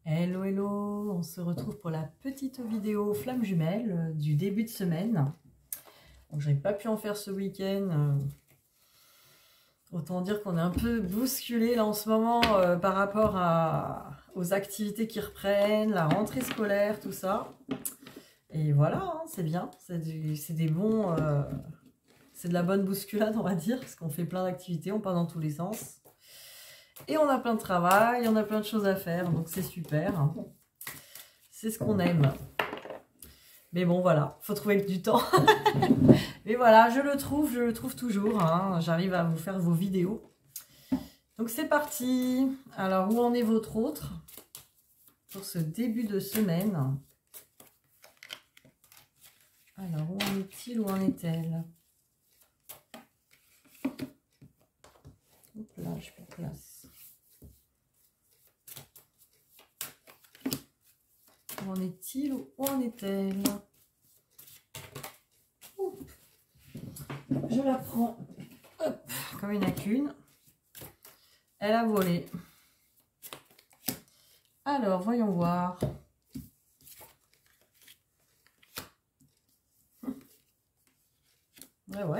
Hello, hello, on se retrouve pour la petite vidéo flamme jumelle du début de semaine. Donc, j'ai pas pu en faire ce week-end. Autant dire qu'on est un peu bousculé là en ce moment par rapport aux activités qui reprennent, la rentrée scolaire, tout ça. Et voilà, hein, c'est bien, c'est des bons, c'est de la bonne bousculade on va dire, parce qu'on fait plein d'activités, on part dans tous les sens. Et on a plein de travail, on a plein de choses à faire, donc c'est super. C'est ce qu'on aime. Mais bon, voilà, faut trouver du temps. Mais voilà, je le trouve toujours. Hein. J'arrive à vous faire vos vidéos. Donc c'est parti. Alors, où en est votre autre pour ce début de semaine? Alors, où en est-il, où en est-elle? Hop là, je fais place. Où en est-il, où en est-elle? Je la prends, hop, comme il n'y en a qu'une. Elle a volé. Alors, voyons voir. Ouais.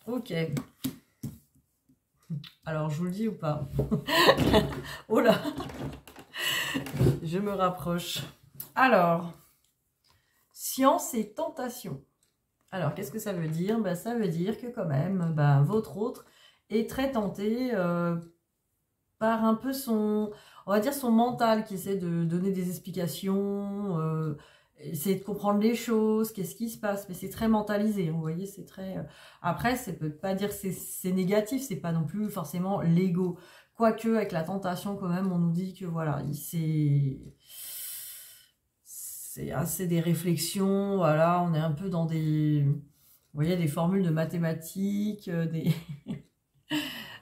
Ok. Alors, je vous le dis ou pas? Oh là. Je me rapproche. Alors, science et tentation. Alors, qu'est-ce que ça veut dire? Ben, ça veut dire que quand même, votre autre est très tenté par un peu on va dire son mental qui essaie de donner des explications, essayer de comprendre les choses, qu'est-ce qui se passe, mais c'est très mentalisé, vous voyez, c'est très... Après, ça peut pas dire que c'est négatif, c'est pas non plus forcément l'ego. Quoique, avec la tentation, quand même, on nous dit que voilà, c'est assez des réflexions, voilà, on est un peu dans des... Vous voyez, des formules de mathématiques, des...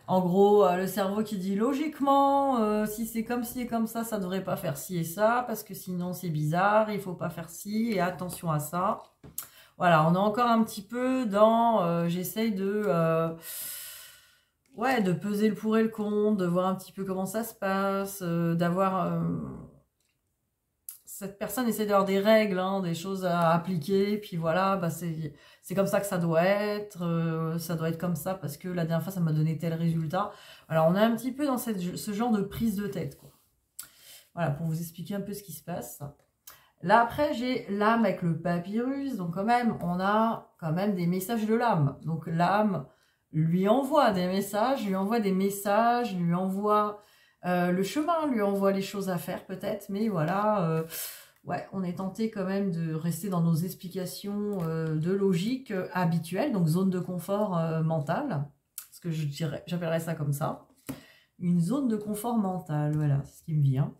En gros, le cerveau qui dit logiquement, si c'est comme ci et comme ça ne devrait pas faire ci et ça, parce que sinon c'est bizarre, il faut pas faire ci, et attention à ça. Voilà, on est encore un petit peu dans, j'essaye ouais, de peser le pour et le contre, de voir un petit peu comment ça se passe, d'avoir... cette personne essaie d'avoir des règles, hein, des choses à appliquer, puis voilà, c'est comme ça que ça doit être comme ça parce que la dernière fois ça m'a donné tel résultat. Alors on est un petit peu dans ce genre de prise de tête, quoi. Voilà, pour vous expliquer un peu ce qui se passe. Là après j'ai l'âme avec le papyrus, donc quand même on a quand même des messages de l'âme. Donc l'âme lui envoie des messages, lui envoie le chemin, lui envoie les choses à faire peut-être, mais voilà, ouais, on est tenté quand même de rester dans nos explications de logique habituelles, donc zone de confort mentale, parce que j'appellerais ça comme ça, une zone de confort mental, voilà, c'est ce qui me vient.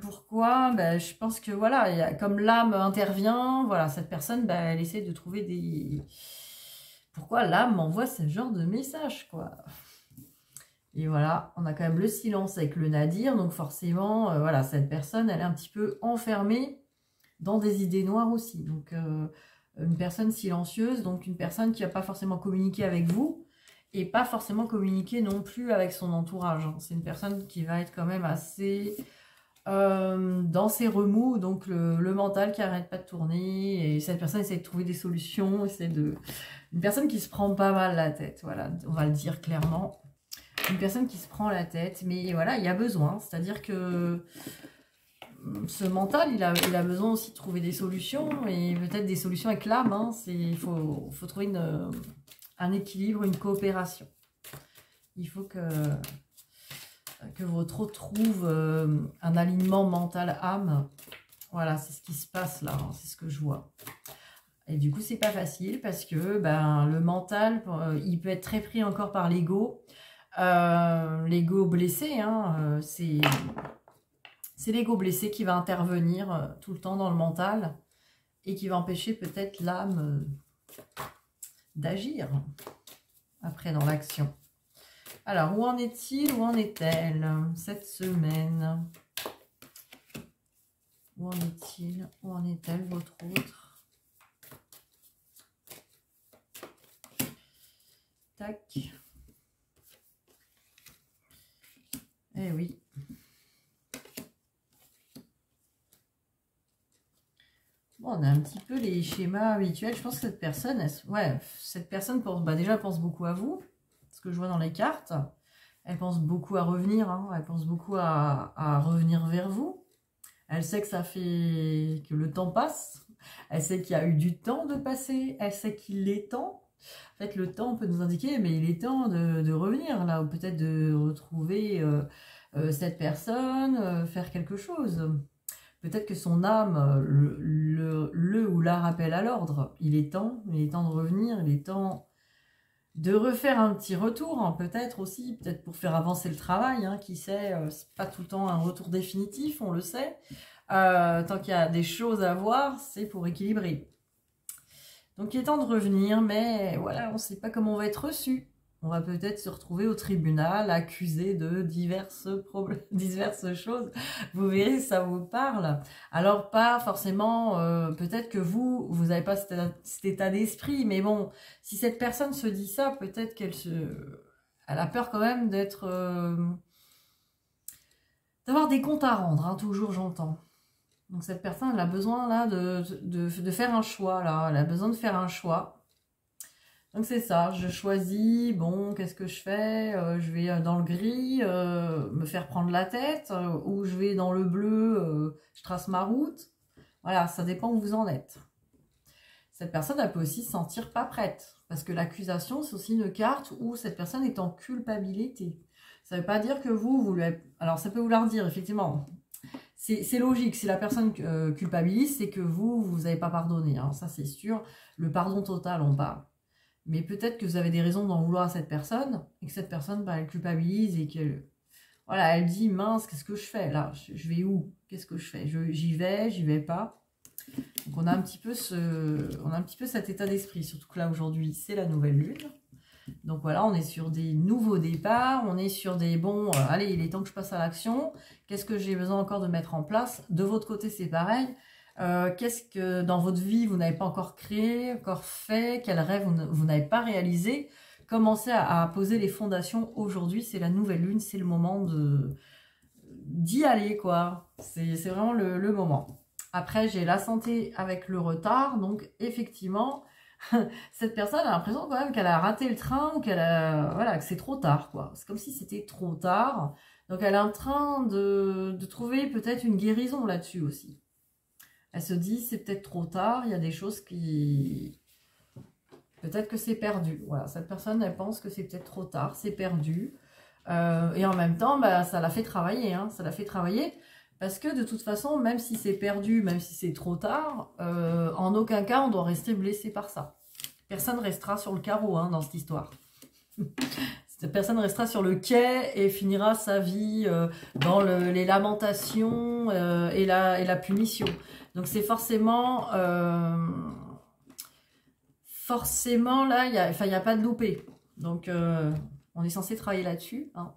Pourquoi? Je pense que voilà, comme l'âme intervient, voilà, cette personne, elle essaie de trouver des... Pourquoi l'âme m'envoie ce genre de message, quoi? Et voilà, on a quand même le silence avec le nadir, donc forcément, voilà, cette personne, elle est un petit peu enfermée dans des idées noires aussi. Donc, une personne silencieuse, donc une personne qui va pas forcément communiquer avec vous, et pas forcément communiquer non plus avec son entourage. C'est une personne qui va être quand même assez dans ses remous, donc le mental qui arrête pas de tourner, et cette personne essaie de trouver des solutions, une personne qui se prend pas mal la tête, voilà, on va le dire clairement. Une personne qui se prend la tête, mais voilà, il y a besoin. C'est-à-dire que ce mental, il a besoin aussi de trouver des solutions, et peut-être des solutions avec l'âme. Hein. Il faut trouver un équilibre, une coopération. Il faut que votre autre trouve un alignement mental-âme. Voilà, c'est ce qui se passe là, hein, c'est ce que je vois. Et du coup, c'est pas facile parce que le mental, il peut être très pris encore par l'ego. L'ego blessé, hein, c'est l'ego blessé qui va intervenir tout le temps dans le mental et qui va empêcher peut-être l'âme d'agir après dans l'action. Alors, où en est-il, où en est-elle cette semaine? Où en est-il, où en est-elle, votre autre? Tac. Eh oui. Bon, on a un petit peu les schémas habituels. Je pense que cette personne, cette personne pense, déjà pense beaucoup à vous, ce que je vois dans les cartes. Elle pense beaucoup à revenir, hein. Elle pense beaucoup à revenir vers vous. Elle sait que ça fait que le temps passe. Elle sait qu'il y a eu du temps de passer. Elle sait qu'il est temps. En fait, le temps peut nous indiquer, mais il est temps de revenir, là, ou peut-être de retrouver cette personne, faire quelque chose. Peut-être que son âme le ou la rappelle à l'ordre. Il est temps de revenir, il est temps de refaire un petit retour, hein, peut-être aussi, peut-être pour faire avancer le travail, hein, qui sait, c'est pas tout le temps un retour définitif, on le sait. Tant qu'il y a des choses à voir, c'est pour équilibrer. Donc il est temps de revenir, mais voilà, on ne sait pas comment on va être reçu. On va peut-être se retrouver au tribunal, accusé de diverses choses. Vous verrez, ça vous parle. Alors pas forcément, peut-être que vous n'avez pas cet état d'esprit, mais bon, si cette personne se dit ça, peut-être elle a peur quand même d'avoir des comptes à rendre, hein, toujours j'entends. Donc cette personne, elle a besoin là de faire un choix, là. Elle a besoin de faire un choix. Donc c'est ça, je choisis, bon, qu'est-ce que je fais? Je vais dans le gris, me faire prendre la tête, ou je vais dans le bleu, je trace ma route. Voilà, ça dépend où vous en êtes. Cette personne, elle peut aussi se sentir pas prête, parce que l'accusation, c'est aussi une carte où cette personne est en culpabilité. Ça ne veut pas dire que vous lui avez... Alors ça peut vouloir dire, effectivement, c'est logique, si la personne culpabilise, c'est que vous n'avez pas pardonné, hein, ça c'est sûr. Le pardon total, on parle. Mais peut-être que vous avez des raisons d'en vouloir à cette personne, et que cette personne, elle culpabilise, et qu'elle voilà, elle dit, mince, qu'est-ce que je fais là? Je vais où? Qu'est-ce que je fais? J'y vais pas. Donc on a un petit peu cet état d'esprit, surtout que là aujourd'hui, c'est la nouvelle lune. Donc voilà, on est sur des nouveaux départs, on est sur des bons, allez, il est temps que je passe à l'action. Qu'est-ce que j'ai besoin encore de mettre en place? De votre côté, c'est pareil. Qu'est-ce que dans votre vie, vous n'avez pas encore créé, encore fait? Quel rêve vous n'avez pas réalisé? Commencez à poser les fondations aujourd'hui. C'est la nouvelle lune, c'est le moment d'y aller, quoi. C'est vraiment le moment. Après, j'ai la santé avec le retard. Donc, effectivement, cette personne a l'impression quand même qu'elle a raté le train ou voilà, que c'est trop tard, quoi. C'est comme si c'était trop tard. Donc, elle est en train de trouver peut-être une guérison là-dessus aussi. Elle se dit, c'est peut-être trop tard, il y a des choses qui... Peut-être que c'est perdu. Voilà, cette personne, elle pense que c'est peut-être trop tard, c'est perdu. Et en même temps, bah, ça la fait travailler, hein, ça la fait travailler. Parce que de toute façon, même si c'est perdu, même si c'est trop tard, en aucun cas, on doit rester blessé par ça. Personne restera sur le carreau, hein, dans cette histoire. Cette personne restera sur le quai et finira sa vie dans les lamentations et la punition. Donc c'est forcément là, il n'y a pas de loupé. Donc on est censé travailler là-dessus, hein.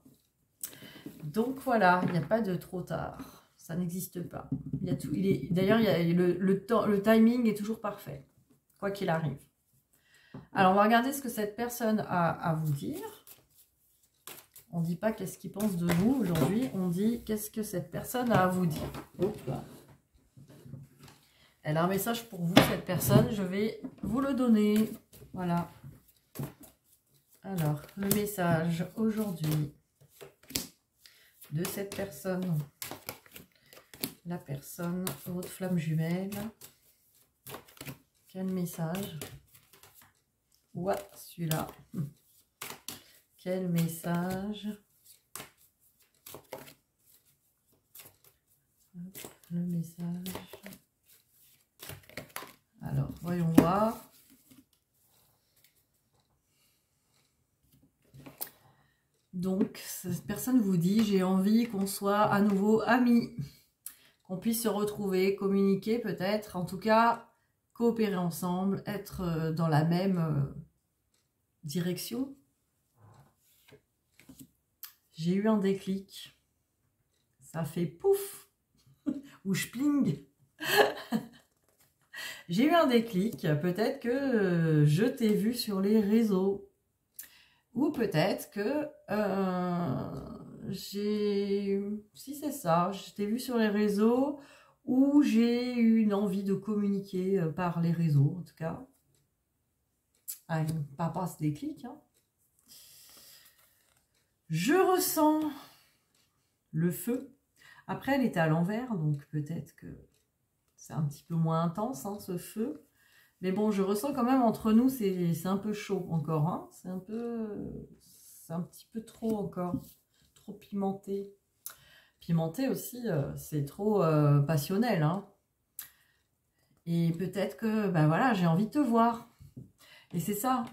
Donc voilà, il n'y a pas de trop tard. Ça n'existe pas. D'ailleurs, le timing est toujours parfait, quoi qu'il arrive. Alors on va regarder ce que cette personne a à vous dire. On ne dit pas qu'est-ce qu'il pense de vous aujourd'hui, on dit qu'est-ce que cette personne a à vous dire. Hop là. Elle a un message pour vous, cette personne, je vais vous le donner. Voilà. Alors, le message aujourd'hui de cette personne. La personne, votre flamme jumelle. Quel message? Ouais, celui-là. Quel message? Le message. Alors, voyons voir. Donc, cette personne vous dit, j'ai envie qu'on soit à nouveau amis, qu'on puisse se retrouver, communiquer peut-être, en tout cas, coopérer ensemble, être dans la même direction. J'ai eu un déclic. Ça fait pouf ou spling. J'ai eu un déclic. Peut-être que je t'ai vu sur les réseaux. Ou peut-être que si c'est ça, je t'ai vu sur les réseaux ou j'ai eu une envie de communiquer par les réseaux, en tout cas. Par rapport à ce déclic. Hein. Je ressens le feu. Après, elle était à l'envers, donc peut-être que c'est un petit peu moins intense, hein, ce feu. Mais bon, je ressens quand même entre nous, c'est un peu chaud encore. Hein. C'est un petit peu trop encore. Trop pimenté. Pimenté aussi, c'est trop passionnel. Hein. Et peut-être que, ben voilà, j'ai envie de te voir. Et c'est ça,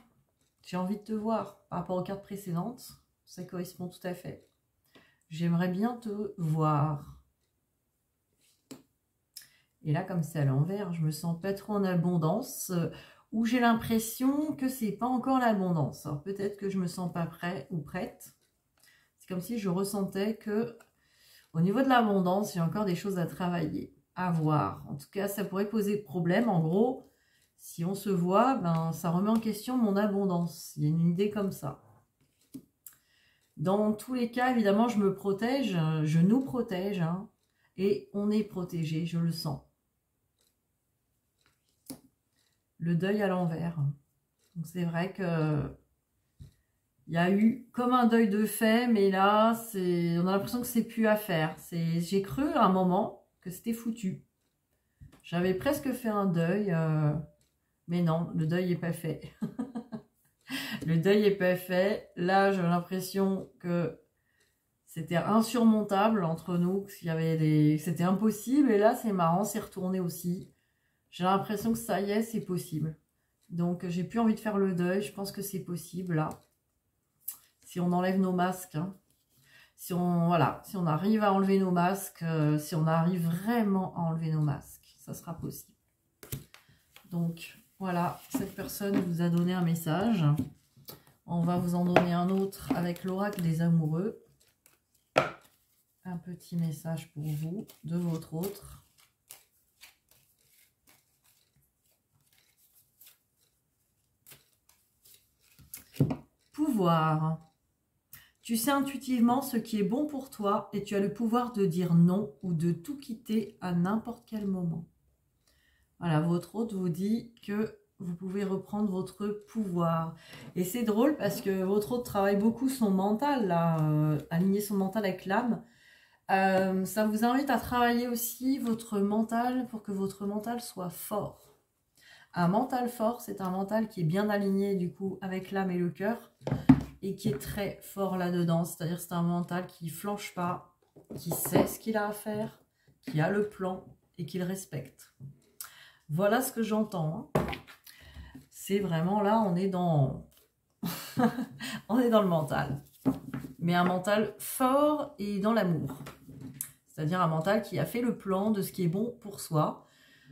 j'ai envie de te voir. Par rapport aux cartes précédentes, ça correspond tout à fait. J'aimerais bien te voir. Et là, comme c'est à l'envers, je me sens pas trop en abondance, ou j'ai l'impression que c'est pas encore l'abondance. Alors peut-être que je me sens pas prêt ou prête. C'est comme si je ressentais que au niveau de l'abondance, il y a encore des choses à travailler, à voir. En tout cas, ça pourrait poser problème. En gros, si on se voit, ben, ça remet en question mon abondance. Il y a une idée comme ça. Dans tous les cas, évidemment, je me protège, je nous protège, hein, et on est protégé, je le sens. Le deuil à l'envers. Donc c'est vrai que il y a eu comme un deuil de fait, mais là, on a l'impression que c'est plus à faire. J'ai cru à un moment que c'était foutu. J'avais presque fait un deuil, mais non, le deuil n'est pas fait. Le deuil n'est pas fait. Là, j'ai l'impression que c'était insurmontable entre nous, c'était impossible. Et là, c'est marrant, c'est retourné aussi. J'ai l'impression que ça y est, c'est possible. Donc, j'ai plus envie de faire le deuil. Je pense que c'est possible, là. Si on enlève nos masques. Hein. Si on arrive à enlever nos masques, si on arrive vraiment à enlever nos masques, ça sera possible. Donc, voilà, cette personne vous a donné un message. On va vous en donner un autre avec l'oracle des amoureux. Un petit message pour vous, de votre autre. Pouvoir. Tu sais intuitivement ce qui est bon pour toi et tu as le pouvoir de dire non ou de tout quitter à n'importe quel moment. Voilà, votre hôte vous dit que vous pouvez reprendre votre pouvoir. Et c'est drôle parce que votre hôte travaille beaucoup son mental, là, aligner son mental avec l'âme. Ça vous invite à travailler aussi votre mental pour que votre mental soit fort. Un mental fort, c'est un mental qui est bien aligné du coup avec l'âme et le cœur et qui est très fort là-dedans. C'est-à-dire c'est un mental qui ne flanche pas, qui sait ce qu'il a à faire, qui a le plan et qui le respecte. Voilà ce que j'entends. Hein. C'est vraiment là, on est dans... on est dans le mental. Mais un mental fort et dans l'amour. C'est-à-dire un mental qui a fait le plan de ce qui est bon pour soi.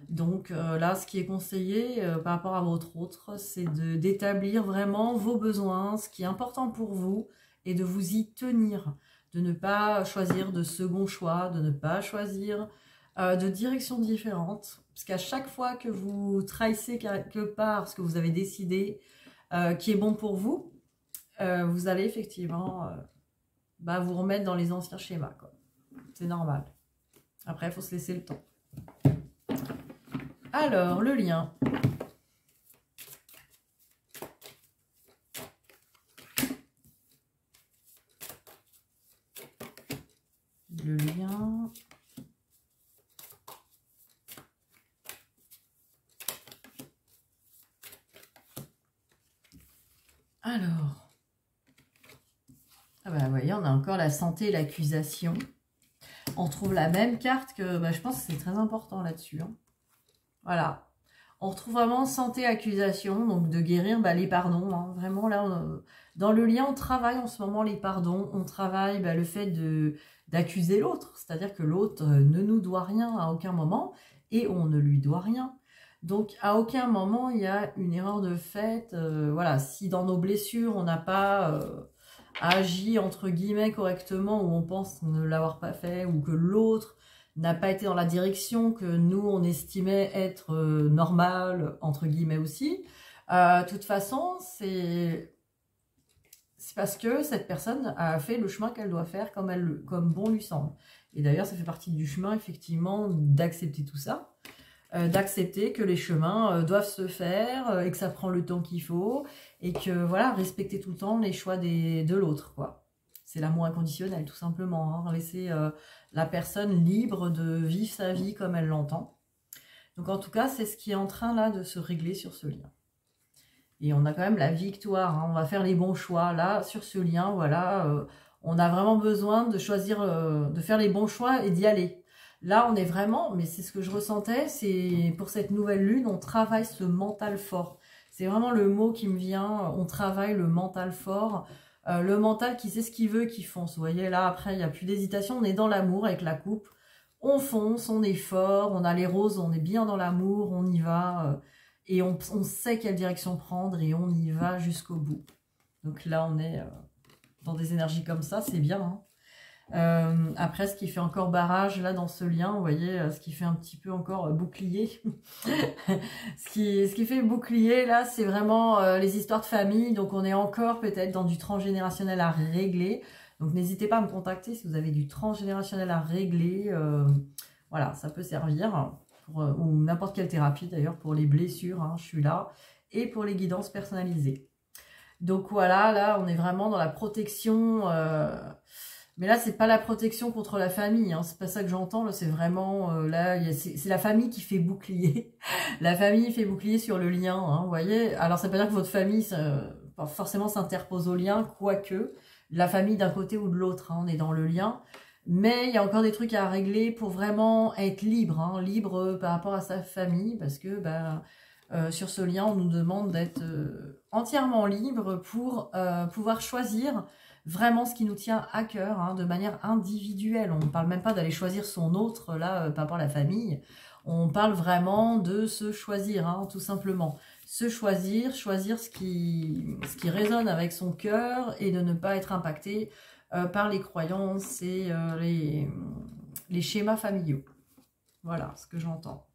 Donc là, ce qui est conseillé par rapport à votre autre, c'est d'établir vraiment vos besoins, ce qui est important pour vous, et de vous y tenir. De ne pas choisir de second choix, de ne pas choisir de directions différentes. Parce qu'à chaque fois que vous trahissez quelque part ce que vous avez décidé qui est bon pour vous, vous allez effectivement vous remettre dans les anciens schémas. C'est normal. Après, il faut se laisser le temps. Alors, le lien. Le lien. Alors. Ah bah, vous voyez, on a encore la santé et l'accusation. On trouve la même carte que... je pense que c'est très important là-dessus. Hein. Voilà. On retrouve vraiment santé, accusation, donc de guérir les pardons. Hein. Vraiment, là, dans le lien, on travaille en ce moment les pardons. On travaille le fait d'accuser l'autre. C'est-à-dire que l'autre ne nous doit rien à aucun moment et on ne lui doit rien. Donc, à aucun moment, il y a une erreur de fait. Voilà, si dans nos blessures, on n'a pas agi, entre guillemets, correctement, ou on pense ne l'avoir pas fait, ou que l'autre n'a pas été dans la direction que nous, on estimait être normal, entre guillemets aussi. De toute façon, c'est c'est parce que cette personne a fait le chemin qu'elle doit faire comme bon lui semble. Et d'ailleurs, ça fait partie du chemin, effectivement, d'accepter tout ça. D'accepter que les chemins doivent se faire et que ça prend le temps qu'il faut. Et que, voilà, respecter tout le temps les choix de l'autre, quoi. C'est l'amour inconditionnel, tout simplement. Hein. Laisser la personne libre de vivre sa vie comme elle l'entend. Donc, en tout cas, c'est ce qui est en train, là, de se régler sur ce lien. Et on a quand même la victoire, hein. On va faire les bons choix. Là, sur ce lien, voilà, on a vraiment besoin de choisir, de faire les bons choix et d'y aller. Là, on est vraiment, mais c'est ce que je ressentais, c'est pour cette nouvelle lune, on travaille ce mental fort. C'est vraiment le mot qui me vient, on travaille le mental fort, le mental qui sait ce qu'il veut, qui fonce. Vous voyez, là, après, il n'y a plus d'hésitation, on est dans l'amour avec la coupe. On fonce, on est fort, on a les roses, on est bien dans l'amour, on y va... Et on sait quelle direction prendre et on y va jusqu'au bout. Donc là, on est dans des énergies comme ça, c'est bien. Hein. Après, ce qui fait encore barrage, là, dans ce lien, vous voyez, ce qui fait un petit peu encore bouclier. ce qui fait bouclier, là, c'est vraiment les histoires de famille. Donc, on est encore peut-être dans du transgénérationnel à régler. Donc, n'hésitez pas à me contacter si vous avez du transgénérationnel à régler. Voilà, ça peut servir. Ou n'importe quelle thérapie d'ailleurs pour les blessures, hein, je suis là, et pour les guidances personnalisées. Donc voilà, là on est vraiment dans la protection, mais là c'est pas la protection contre la famille, hein, c'est pas ça que j'entends, c'est vraiment, là c'est la famille qui fait bouclier, la famille fait bouclier sur le lien, hein, vous voyez, alors ça veut pas dire que votre famille forcément s'interpose au lien, quoique, la famille d'un côté ou de l'autre, hein, on est dans le lien. Mais il y a encore des trucs à régler pour vraiment être libre, hein, libre par rapport à sa famille, parce que sur ce lien, on nous demande d'être entièrement libre pour pouvoir choisir vraiment ce qui nous tient à cœur, hein, de manière individuelle. On ne parle même pas d'aller choisir son autre, là, par rapport à la famille. On parle vraiment de se choisir, hein, tout simplement. Se choisir, choisir ce qui résonne avec son cœur et de ne pas être impacté par les croyances et les schémas familiaux. Voilà ce que j'entends.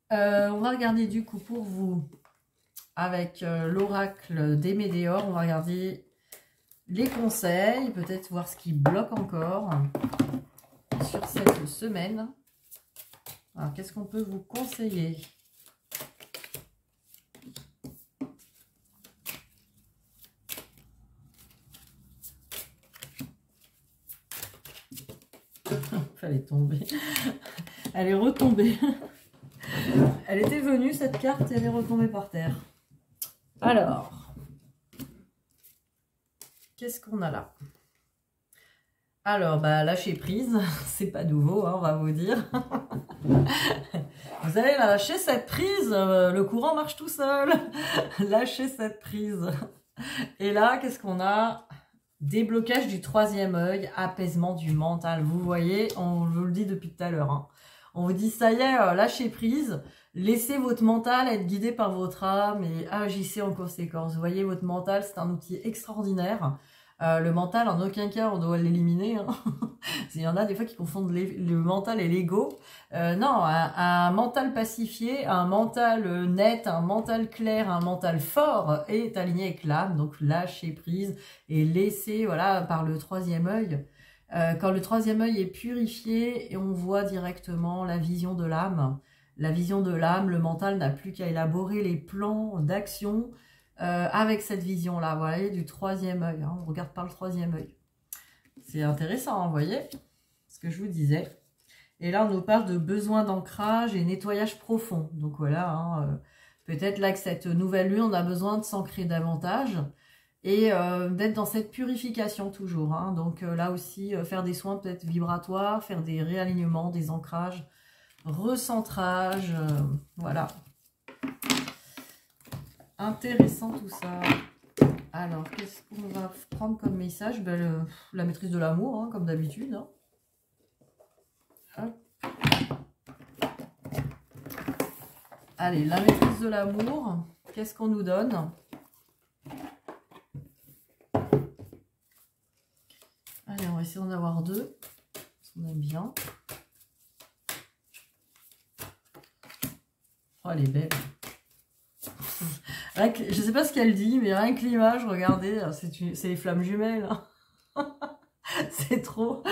On va regarder du coup pour vous, avec l'oracle des Médéors, on va regarder les conseils, peut-être voir ce qui bloque encore sur cette semaine. Alors, qu'est-ce qu'on peut vous conseiller ? Fallait tomber. Elle est retombée. Elle était venue cette carte et elle est retombée par terre. Alors, qu'est-ce qu'on a là? Alors, lâcher prise, c'est pas nouveau, hein, on va vous dire. Vous allez lâcher cette prise, le courant marche tout seul. Lâchez cette prise. Et là, qu'est-ce qu'on a? Déblocage du troisième œil, apaisement du mental. Vous voyez, on vous le dit depuis tout à l'heure. Hein. On vous dit, ça y est, lâchez prise. Laissez votre mental être guidé par votre âme et agissez en conséquence. Vous voyez, votre mental, c'est un outil extraordinaire. Le mental, en aucun cas, on doit l'éliminer. Hein. Il y en a des fois qui confondent le mental et l'ego. Non, un mental pacifié, un mental net, un mental clair, un mental fort est aligné avec l'âme. Donc, lâchez prise et laissez, voilà, par le troisième œil. Quand le troisième œil est purifié et on voit directement la vision de l'âme. La vision de l'âme, le mental n'a plus qu'à élaborer les plans d'action avec cette vision-là, vous voyez, du troisième œil. Hein, on regarde par le troisième œil. C'est intéressant, hein, vous voyez, ce que je vous disais. Et là, on nous parle de besoin d'ancrage et nettoyage profond. Donc voilà, hein, peut-être là que cette nouvelle lune, on a besoin de s'ancrer davantage et d'être dans cette purification toujours. Hein. Donc là aussi, faire des soins peut-être vibratoires, faire des réalignements, des ancrages, recentrage, voilà. Intéressant tout ça. Alors, qu'est-ce qu'on va prendre comme message? La maîtrise de l'amour, hein, comme d'habitude. Hein. Allez, la maîtrise de l'amour. Qu'est-ce qu'on nous donne? Allez, on va essayer d'en avoir deux. On aime bien. Oh, elle est belle. Je sais pas ce qu'elle dit, mais rien que l'image, regardez, c'est les flammes jumelles. Hein. C'est trop.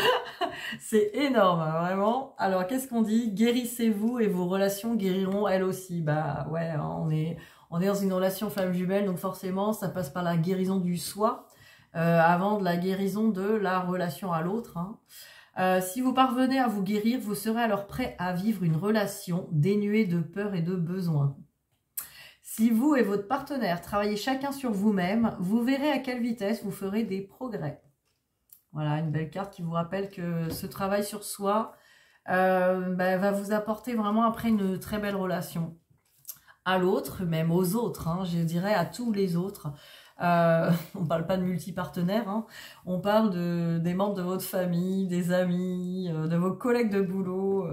C'est énorme, hein, vraiment. Alors, qu'est-ce qu'on dit? Guérissez-vous et vos relations guériront elles aussi. Bah ouais, hein, on est dans une relation flamme jumelle, donc forcément, ça passe par la guérison du soi, avant de la guérison de la relation à l'autre. Hein. Si vous parvenez à vous guérir, vous serez alors prêt à vivre une relation dénuée de peur et de besoin. Si vous et votre partenaire travaillez chacun sur vous-même, vous verrez à quelle vitesse vous ferez des progrès. Voilà, une belle carte qui vous rappelle que ce travail sur soi va vous apporter vraiment après une très belle relation à l'autre, même aux autres, hein, je dirais à tous les autres. On ne parle pas de multipartenaires, hein, on parle des membres de votre famille, des amis, de vos collègues de boulot,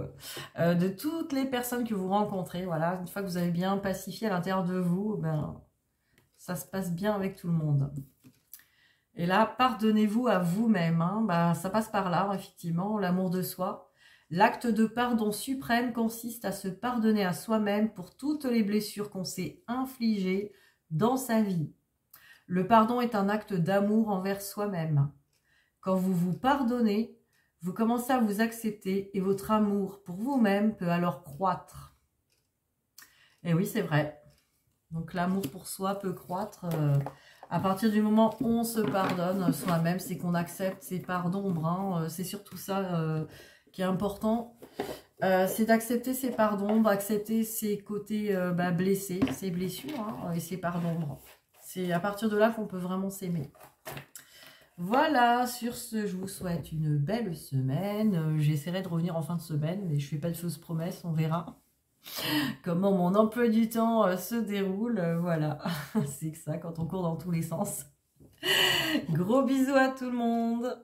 de toutes les personnes que vous rencontrez. Voilà, une fois que vous avez bien pacifié à l'intérieur de vous, ben, ça se passe bien avec tout le monde. Et là, pardonnez-vous à vous-même. Hein. Bah, ça passe par là, effectivement, l'amour de soi. L'acte de pardon suprême consiste à se pardonner à soi-même pour toutes les blessures qu'on s'est infligées dans sa vie. Le pardon est un acte d'amour envers soi-même. Quand vous vous pardonnez, vous commencez à vous accepter et votre amour pour vous-même peut alors croître. Et oui, c'est vrai. Donc l'amour pour soi peut croître à partir du moment où on se pardonne soi-même, c'est qu'on accepte ses parts d'ombre. Hein, c'est surtout ça qui est important. C'est d'accepter ses parts d'ombre, accepter ses côtés blessés, ses blessures hein, et ses parts d'ombre. C'est à partir de là qu'on peut vraiment s'aimer. Voilà, sur ce, je vous souhaite une belle semaine. J'essaierai de revenir en fin de semaine, mais je ne fais pas de fausses promesses, on verra comment mon emploi du temps se déroule. Voilà, c'est que ça quand on court dans tous les sens. Gros bisous à tout le monde.